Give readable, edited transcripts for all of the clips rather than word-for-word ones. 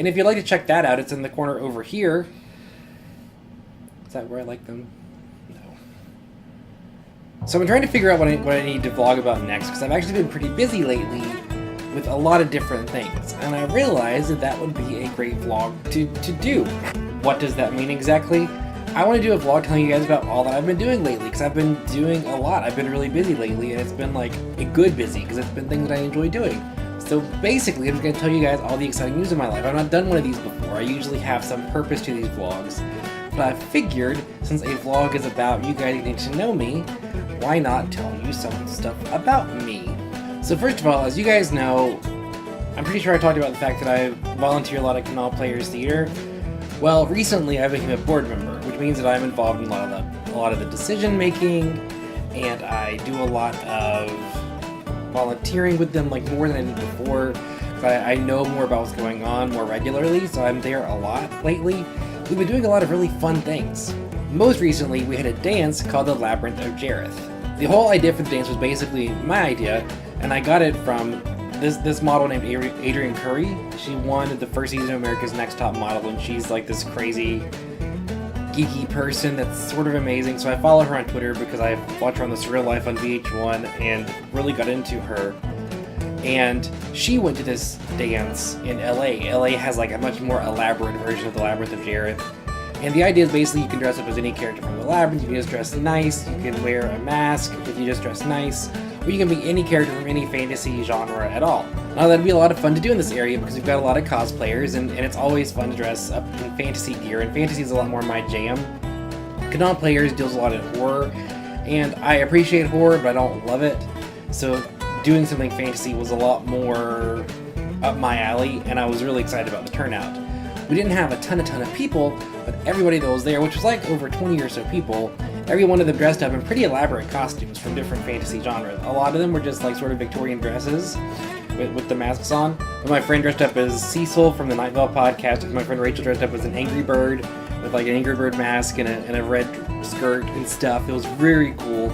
And if you'd like to check that out, it's in the corner over here. Is that where I like them? No. So I'm trying to figure out what I need to vlog about next, because I've actually been pretty busy lately with a lot of different things, and I realized that that would be a great vlog to do. What does that mean exactly? I want to do a vlog telling you guys about all that I've been doing lately, because I've been doing a lot. I've been really busy lately, and it's been like a good busy, because it's been things that I enjoy doing. So basically, I'm just going to tell you guys all the exciting news in my life. I've not done one of these before. I usually have some purpose to these vlogs, but I figured since a vlog is about you guys getting to know me, why not tell you some stuff about me? So first of all, as you guys know, I'm pretty sure I talked about the fact that I volunteer a lot at Kanawha Players Theater. Well, recently I became a board member, which means that I'm involved in a lot of the decision making, and I do a lot of volunteering with them, like more than I did before. I know more about what's going on more regularly, so I'm there a lot lately. We've been doing a lot of really fun things. Most recently, we had a dance called the Labyrinth of Jareth. The whole idea for the dance was basically my idea, and I got it from this model named Adrienne Curry. She won the first season of America's Next Top Model, and she's like this crazy, geeky person that's sort of amazing. So I follow her on Twitter because I watch her on The Surreal Life on VH1 and really got into her. And she went to this dance in LA. LA has like a much more elaborate version of the Labyrinth of Jareth. And the idea is basically you can dress up as any character from the Labyrinth. You can just dress nice. You can wear a mask if you just dress nice. Or you can be any character from any fantasy genre at all. Now that'd be a lot of fun to do in this area because we've got a lot of cosplayers, and it's always fun to dress up in fantasy gear, and fantasy is a lot more my jam. Kanawha Players deals a lot in horror, and I appreciate horror, but I don't love it. So doing something fantasy was a lot more up my alley, and I was really excited about the turnout. We didn't have a ton of people, but everybody that was there, which was like over 20 or so people, every one of them dressed up in pretty elaborate costumes from different fantasy genres. A lot of them were just like sort of Victorian dresses with the masks on. But my friend dressed up as Cecil from the Night Vale podcast. My friend Rachel dressed up as an Angry Bird with like an Angry Bird mask and a red skirt and stuff. It was very cool.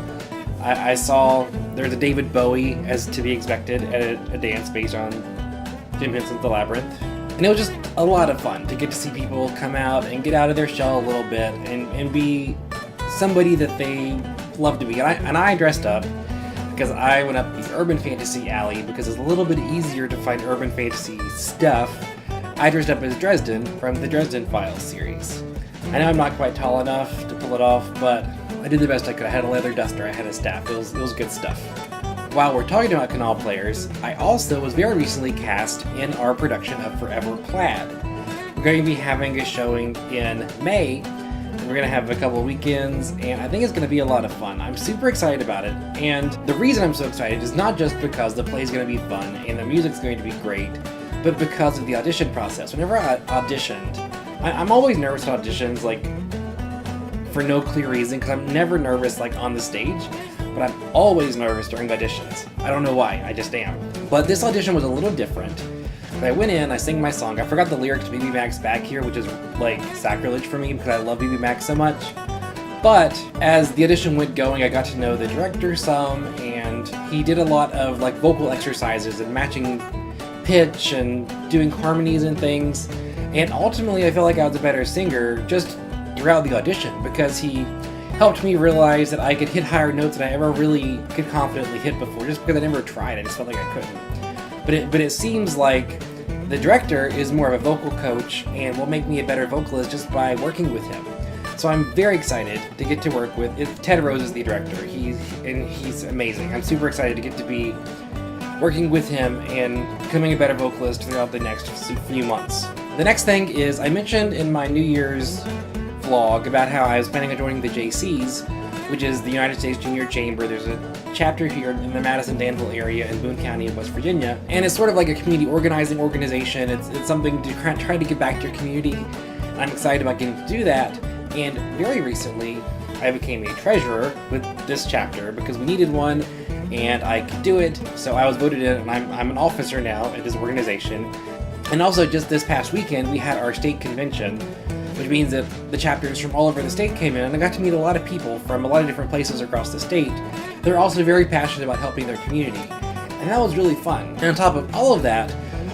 I saw there's a David Bowie, as to be expected, at a dance based on Jim Henson's The Labyrinth. And it was just a lot of fun to get to see people come out and get out of their shell a little bit and be somebody that they love to be. And I dressed up because I went up the urban fantasy alley because it's a little bit easier to find urban fantasy stuff. I dressed up as Dresden from the Dresden Files series. I know I'm not quite tall enough to pull it off, but I did the best I could. I had a leather duster, I had a staff, it was good stuff. While we're talking about Kanawha Players, I also was very recently cast in our production of Forever Plaid. We're going to be having a showing in May. We're going to have a couple of weekends, and I think it's going to be a lot of fun. I'm super excited about it, and the reason I'm so excited is not just because the play's going to be fun and the music's going to be great, but because of the audition process. Whenever I auditioned, I'm always nervous at auditions, like, for no clear reason, because I'm never nervous, like, on the stage. But I'm always nervous during auditions. I don't know why, I just am. But this audition was a little different. I went in, I sang my song. I forgot the lyrics to BB Mac's Back Here, which is like sacrilege for me because I love BB Mac so much. But as the audition went going, I got to know the director some, and he did a lot of like vocal exercises and matching pitch and doing harmonies and things. And ultimately, I felt like I was a better singer just throughout the audition because he helped me realize that I could hit higher notes than I ever really could confidently hit before, just because I never tried. I just felt like I couldn't. But it seems like the director is more of a vocal coach and will make me a better vocalist just by working with him. So I'm very excited to get to work with Ted Rose is the director. He's amazing. I'm super excited to get to be working with him and becoming a better vocalist throughout the next few months. The next thing is, I mentioned in my New Year's vlog about how I was planning on joining the Jaycees, which is the United States Junior Chamber. There's a chapter here in the Madison-Danville area in Boone County in West Virginia, and it's sort of like a community organizing organization. It's something to try to give back to your community. I'm excited about getting to do that, and very recently I became a treasurer with this chapter because we needed one and I could do it, so I was voted in, and I'm an officer now at this organization. And also just this past weekend we had our state convention, which means that the chapters from all over the state came in, and I got to meet a lot of people from a lot of different places across the state. They're also very passionate about helping their community, and that was really fun. And on top of all of that,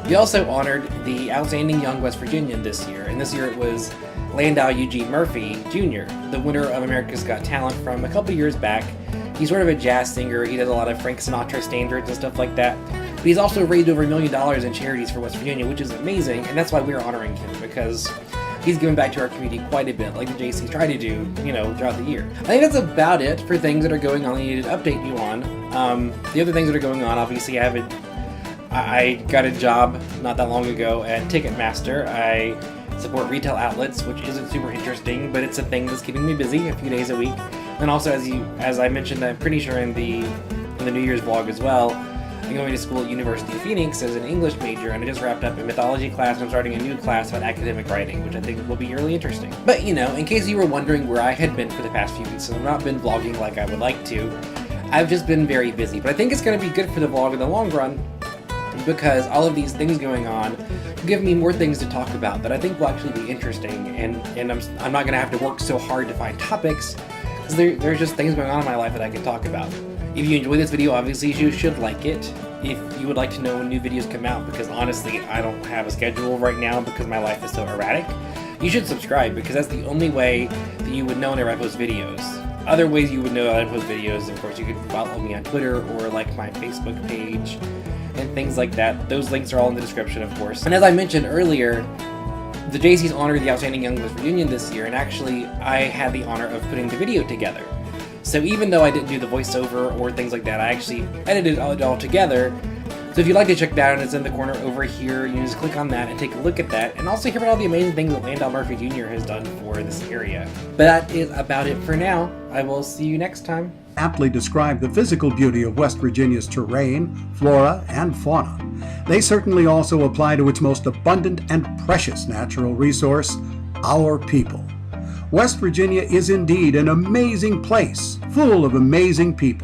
We also honored the Outstanding Young West Virginian this year, and this year it was Landau Eugene Murphy Jr., the winner of America's Got Talent from a couple years back. He's sort of a jazz singer. He does a lot of Frank Sinatra standards and stuff like that. But he's also raised over $1 million in charities for West Virginia, which is amazing, and that's why we're honoring him, because he's given back to our community quite a bit, like the Jaycees try to do, throughout the year. I think that's about it for things that are going on that I needed to update you on. The other things that are going on, obviously, I got a job not that long ago at Ticketmaster. I support retail outlets, which isn't super interesting, but it's a thing that's keeping me busy a few days a week. And also, as I mentioned, I'm pretty sure in the New Year's vlog as well, I'm going to school at University of Phoenix as an English major, and I just wrapped up a mythology class, and I'm starting a new class about academic writing, which I think will be really interesting. But, in case you were wondering where I had been for the past few weeks, so I've not been vlogging like I would like to, I've just been very busy. But I think it's going to be good for the vlog in the long run, because all of these things going on give me more things to talk about that I think will actually be interesting, and I'm not going to have to work so hard to find topics, because there's just things going on in my life that I can talk about. If you enjoy this video, obviously you should like it. If you would like to know when new videos come out, because honestly I don't have a schedule right now because my life is so erratic, you should subscribe, because that's the only way that you would know whenever I post videos. Other ways you would know that I post videos, of course, you could follow me on Twitter or like my Facebook page and things like that. Those links are all in the description, of course. And as I mentioned earlier, the Jaycees honored the Outstanding Young West Virginian this year, and actually I had the honor of putting the video together. So even though I didn't do the voiceover or things like that, I actually edited it all together. So if you'd like to check that out, it's in the corner over here. You can just click on that and take a look at that, and also hear about all the amazing things that Landau Murphy Jr. has done for this area. But that is about it for now. I will see you next time. Aptly describe the physical beauty of West Virginia's terrain, flora, and fauna. They certainly also apply to its most abundant and precious natural resource, our people. West Virginia is indeed an amazing place, full of amazing people.